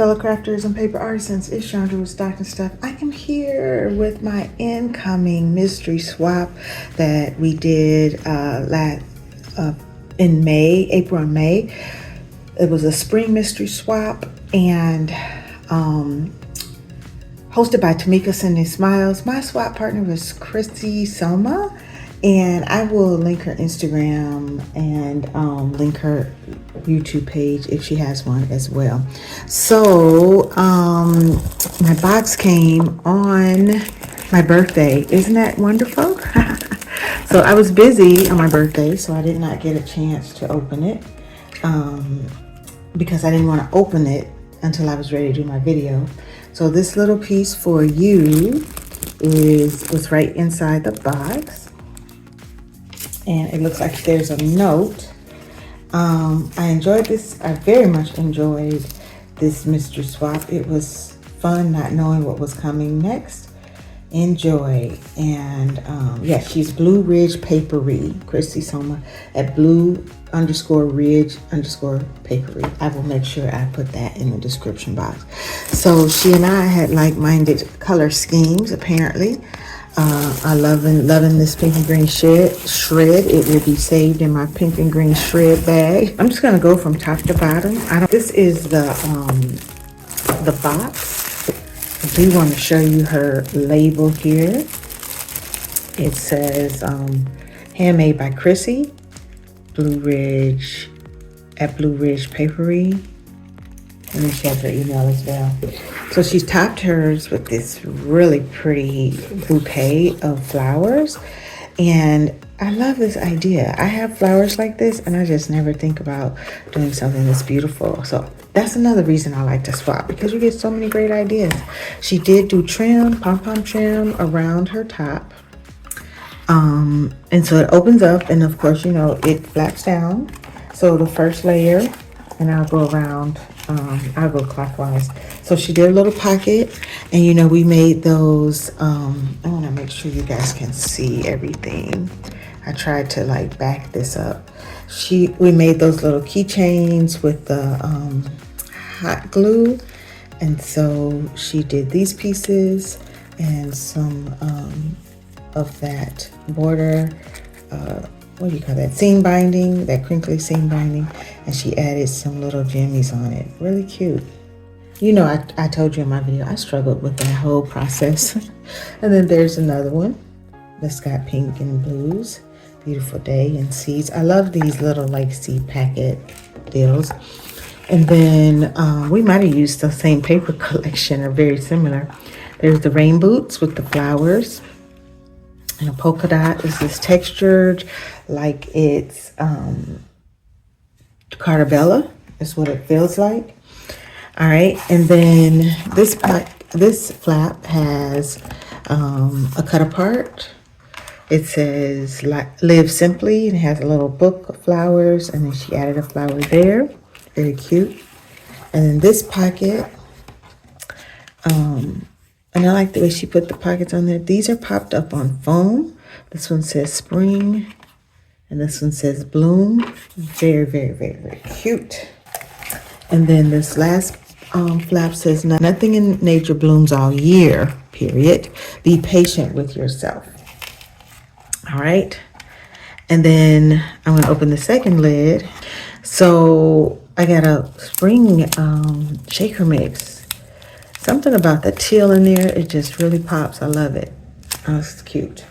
fellow crafters and paper artisans, it's Chandra with Stock and Stuff. I am here with my incoming mystery swap that we did in April and May. It was a spring mystery swap and hosted by Tamika Sending Smiles. My swap partner was Crissy Soma, and I will link her Instagram and link her YouTube page if she has one as well. So my box came on my birthday. Isn't that wonderful? So I was busy on my birthday, so I did not get a chance to open it because I didn't want to open it until I was ready to do my video. So this little piece for you was right inside the box. And it looks like there's a note. I enjoyed this. I very much enjoyed this mystery swap. It was fun not knowing what was coming next. Enjoy. And yeah, she's Blue Ridge Paperie, Crissy Soma at Blue_Ridge_Paperie. I will make sure I put that in the description box. So she and I had like-minded color schemes apparently. I loving this pink and green shred. It will be saved in my pink and green shred bag. I'm just gonna go from top to bottom. This is the box. I do want to show you her label here. It says handmade by Crissy, Blue Ridge at Blue Ridge Paperie. And then she has her email as well. So she's topped hers with this really pretty bouquet of flowers. And I love this idea. I have flowers like this and I just never think about doing something this beautiful. So that's another reason I like to swap, because you get so many great ideas. She did do trim, pom-pom trim around her top. And so it opens up, and of course, you know, it flaps down. So the first layer, and I'll go around, I'll go clockwise. So she did a little pocket, and you know, we made those, I want to make sure you guys can see everything. I tried to like back this up. We made those little keychains with the hot glue, and so she did these pieces and some of that border, what do you call that, seam binding, that crinkly seam binding, and she added some little jimmies on it. Really cute. You know, I told you in my video I struggled with that whole process. And then there's another one that's got pink and blues. Beautiful day and seeds. I love these little like seed packet deals. And then we might have used the same paper collection or very similar. There's the rain boots with the flowers. And a polka dot is this textured, like it's Cartabella is what it feels like. All right, and then this flap has a cut apart. It says live simply, and it has a little book of flowers, and then she added a flower there. Very cute. And then this pocket, and I like the way she put the pockets on there. These are popped up on foam. This one says spring, and this one says bloom. Very, very, very, very cute. And then this last flap says, nothing in nature blooms all year, period. Be patient with yourself. All right. And then I'm going to open the second lid. So I got a spring shaker mix. Something about the teal in there, it just really pops. I love it. Oh, it's cute.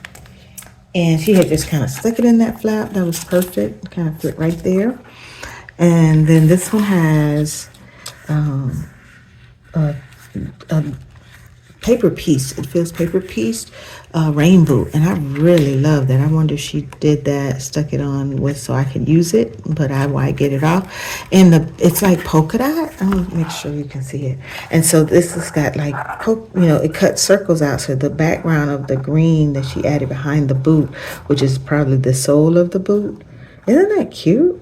And she had just kind of stuck it in that flap. That was perfect. Kind of fit right there. And then this one has a paper piece. It feels paper pieced rain boot, and I really love that. I wonder if she did that, stuck it on with so I could use it, but I might get it off. And it's like polka dot. I want to make sure you can see it. And so this has got like it cuts circles out. So the background of the green that she added behind the boot, which is probably the sole of the boot. Isn't that cute?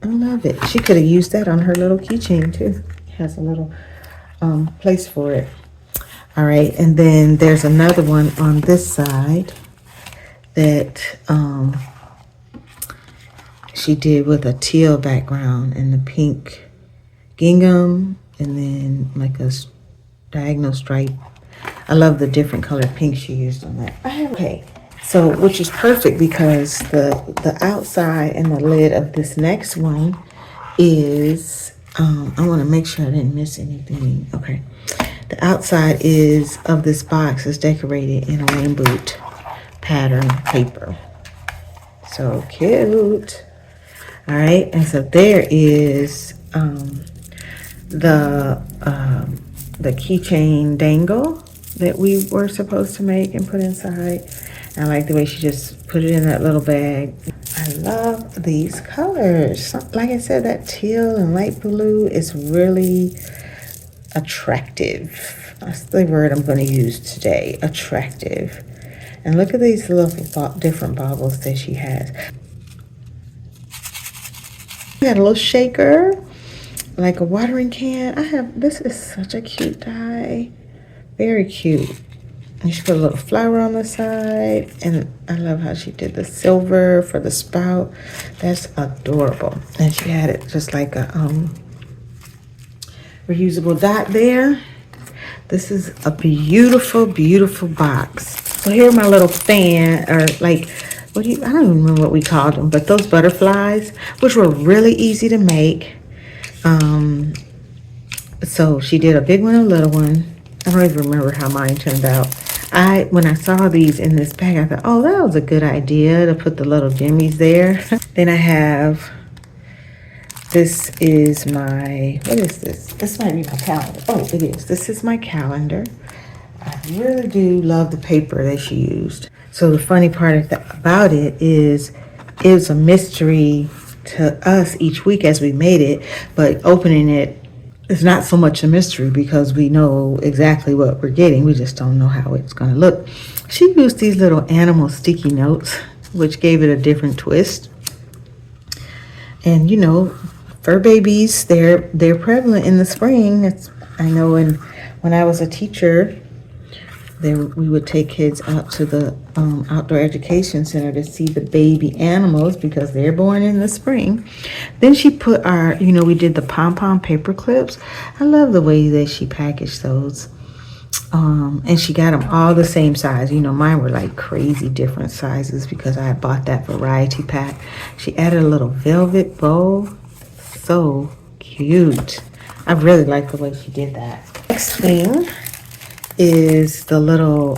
I love it. She could have used that on her little keychain too. It has a little place for it. All right, and then there's another one on this side that she did with a teal background and the pink gingham and then like a diagonal stripe. I love the different colored pink she used on that. Okay, so which is perfect because the outside and the lid of this next one is I want to make sure I didn't miss anything. Okay, the outside is of this box is decorated in a rain boot pattern paper. So cute. All right, and so there is the keychain dangle that we were supposed to make and put inside. And I like the way she just put it in that little bag. I love these colors. Like I said, that teal and light blue is really attractive. That's the word I'm going to use today, attractive. And look at these little different baubles that she has. Got a little shaker, like a watering can. This is such a cute die. Very cute. And she put a little flower on the side. And I love how she did the silver for the spout. That's adorable. And she had it just like a reusable dot there. This is a beautiful, beautiful box. So here are my little fan, or like, I don't even remember what we called them, but those butterflies, which were really easy to make. So she did a big one and a little one. I don't even remember how mine turned out. When I saw these in this bag, I thought, oh, that was a good idea to put the little jimmies there. Then I have, this is my, what is this? This might be my calendar. Oh, it is. This is my calendar. I really do love the paper that she used. So the funny part about it is a mystery to us each week as we made it, but opening it is not so much a mystery because we know exactly what we're getting. We just don't know how it's going to look. She used these little animal sticky notes, which gave it a different twist. And you know, fur babies, they're prevalent in the spring. I know when I was a teacher, we would take kids out to the outdoor education center to see the baby animals because they're born in the spring. Then she put we did the pom-pom paper clips. I love the way that she packaged those. And she got them all the same size. You know, mine were like crazy different sizes because I had bought that variety pack. She added a little velvet bow. So cute. I really like the way she did that. Next thing is the little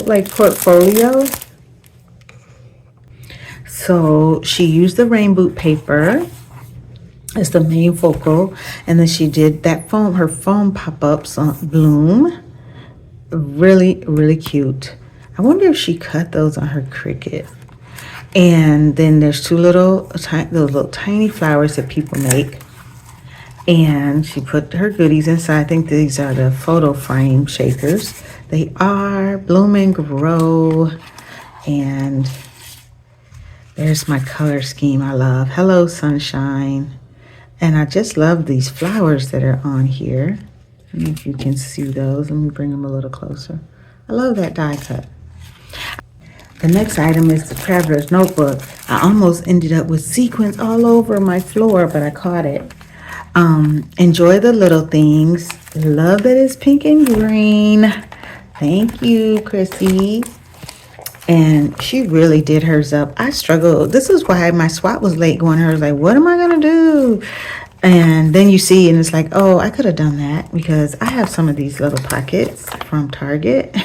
like portfolio. So she used the rain boot paper as the main focal, and then she did that her foam pop-ups on bloom. Really, really cute. I wonder if she cut those on her Cricut. And then there's those little tiny flowers that people make. And she put her goodies inside. I think these are the photo frame shakers. They are Bloom and Grow. And there's my color scheme I love. Hello, Sunshine. And I just love these flowers that are on here. I don't know if you can see those. Let me bring them a little closer. I love that die cut. The next item is the Traveler's Notebook. I almost ended up with sequins all over my floor, but I caught it. Enjoy the little things. Love that it's pink and green. Thank you, Crissy. And she really did hers up. I struggled. This is why my swap was late going. I was like, what am I going to do? And then you see, and it's like, oh, I could have done that because I have some of these little pockets from Target.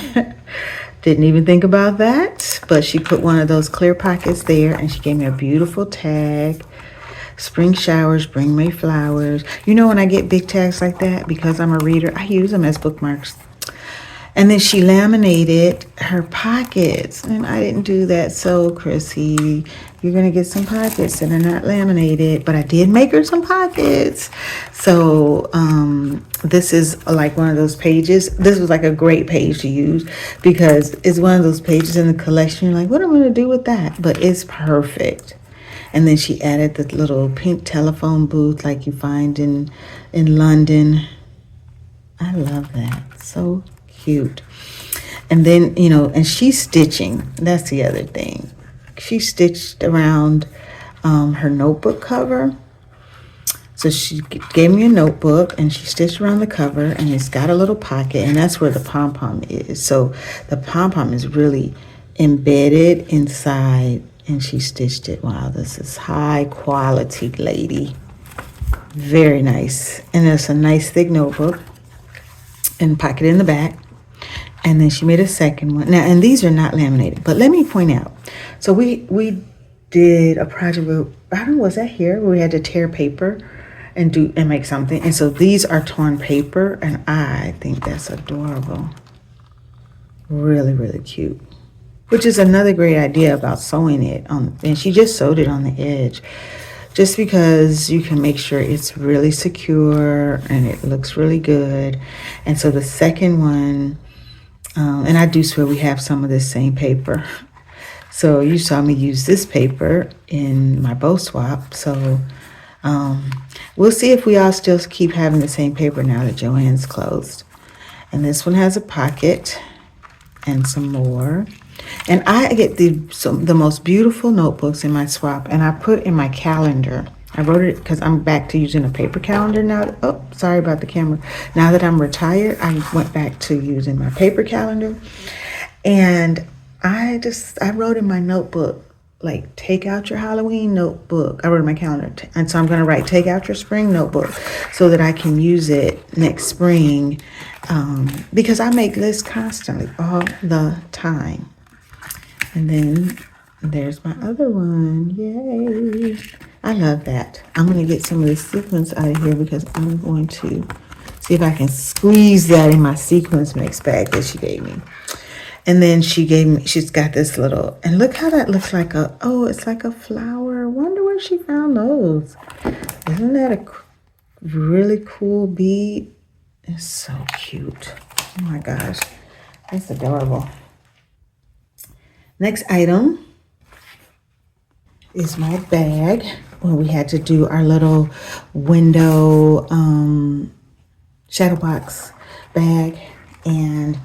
Didn't even think about that. But she put one of those clear pockets there, and she gave me a beautiful tag. Spring showers, bring me flowers. You know, when I get big tags like that, because I'm a reader, I use them as bookmarks. And then she laminated her pockets. And I didn't do that. So, Crissy, you're going to get some pockets that are not laminated. But I did make her some pockets. So, this is like one of those pages. This was like a great page to use because it's one of those pages in the collection. You're like, what am I going to do with that? But it's perfect. And then she added the little pink telephone booth like you find in London. I love that. So cute. And then, you know, and she's stitching. That's the other thing. She stitched around her notebook cover. So she gave me a notebook and she stitched around the cover, and it's got a little pocket, and that's where the pom-pom is. So the pom-pom is really embedded inside, and she stitched it. Wow, this is high quality, lady. Very nice. And it's a nice thick notebook and pocket in the back. And then she made a second one. Now, and these are not laminated, but let me point out. So we did a project where, I don't know, was that here? Where we had to tear paper and make something. And so these are torn paper, and I think that's adorable. Really, really cute. Which is another great idea about sewing it on, and she just sewed it on the edge. Just because you can make sure it's really secure and it looks really good. And so the second one, and I do swear we have some of this same paper. So you saw me use this paper in my bow swap. So we'll see if we all still keep having the same paper now that Joann's closed. And this one has a pocket and some more. And I get the most beautiful notebooks in my swap, and I put in my calendar. I wrote it because I'm back to using a paper calendar now. Oh, sorry about the camera. Now that I'm retired, I went back to using my paper calendar. And I wrote in my notebook, like, take out your Halloween notebook. I wrote in my calendar. And so I'm going to write, take out your spring notebook, so that I can use it next spring. Because I make lists constantly, all the time. And then there's my other one. Yay. I love that. I'm going to get some of the sequins out of here because I'm going to see if I can squeeze that in my sequins mix bag that she gave me. And then she's got this little, and look how that looks like it's like a flower. I wonder where she found those. Isn't that a really cool bead? It's so cute. Oh my gosh. That's adorable. Next item is my bag. Well, we had to do our little window shadow box bag. And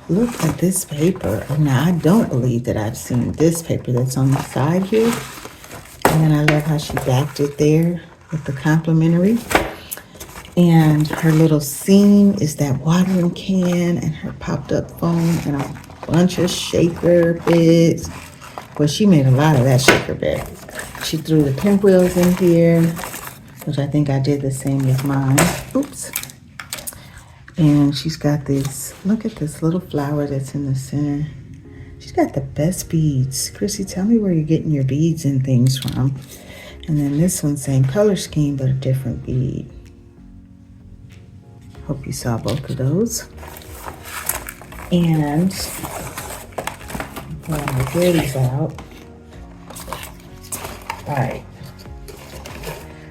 look at this paper. Now, I don't believe that I've seen this paper that's on the side here. And then I love how she backed it there with the complimentary. And her little seam is that watering can and her popped up foam and a bunch of shaker bits. Well, she made a lot of that shaker bit. She threw the pinwheels in here, which I think I did the same with mine. Oops. And she's got this, look at this little flower that's in the center. She's got the best beads. Crissy, tell me where you're getting your beads and things from. And then this one, same color scheme, but a different bead. Hope you saw both of those. And pull my goodies out. All right.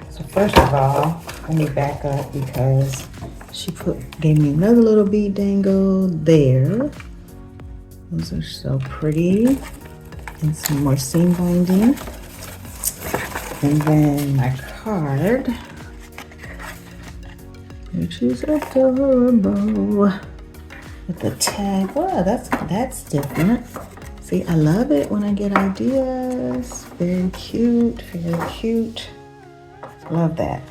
So first of all, let me back up because she gave me another little bead dangle there. Those are so pretty. And some more seam binding. And then my card, which is adorable. With the tag. Wow, that's different. See, I love it when I get ideas. Very cute, very cute. Love that.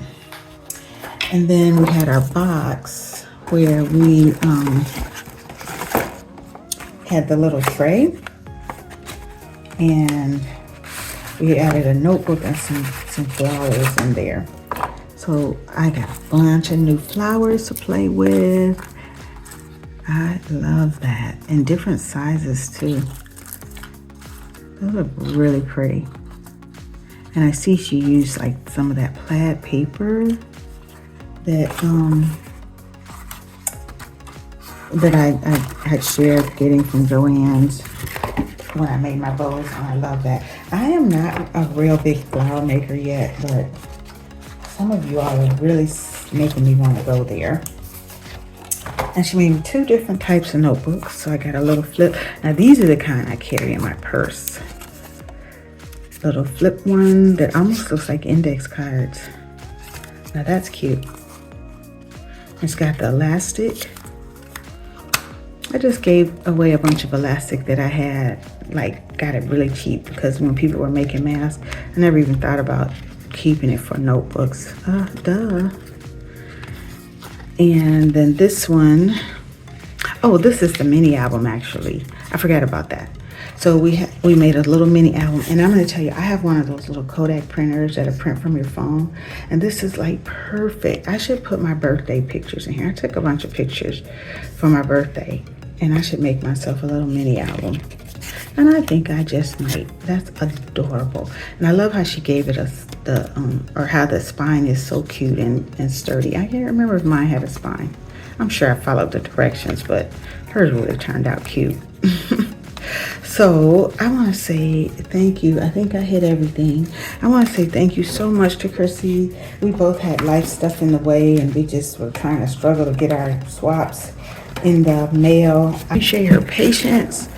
And then we had our box where we had the little tray, and we added a notebook and some flowers in there. So I got a bunch of new flowers to play with. I love that. And different sizes too. Those are really pretty. And I see she used like some of that plaid paper that I had shared getting from Joann's when I made my bows, and I love that. I am not a real big flower maker yet, but some of you all are really making me want to go there. And she made me 2 different types of notebooks. So I got a little flip. Now these are the kind I carry in my purse. Little flip one that almost looks like index cards. Now that's cute. It's got the elastic. I just gave away a bunch of elastic that I had, like got it really cheap because when people were making masks, I never even thought about keeping it for notebooks. Duh. And then this one, oh, this is the mini album actually. I forgot about that. So we made a little mini album, and I'm going to tell you, I have one of those little Kodak printers that'll print from your phone, and this is like perfect. I should put my birthday pictures in here. I took a bunch of pictures for my birthday, and I should make myself a little mini album. And I think I just might. That's adorable. And I love how she gave it us or how the spine is so cute and sturdy. I can't remember if mine had a spine. I'm sure I followed the directions, but hers would have turned out cute. So I want to say thank you. I think I hit everything. I want to say thank you so much to Crissy. We both had life stuff in the way, and we just were trying to struggle to get our swaps in the mail. I appreciate her patience.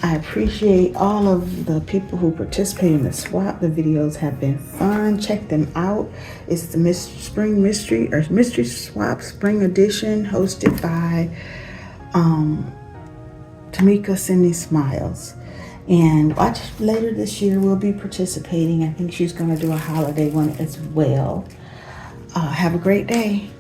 I appreciate all of the people who participate in the swap. The videos have been fun. Check them out. It's the Spring Mystery or Mystery Swap Spring Edition, hosted by Tamika Sydney Smiles. And watch later this year, we'll be participating. I think she's going to do a holiday one as well. Have a great day.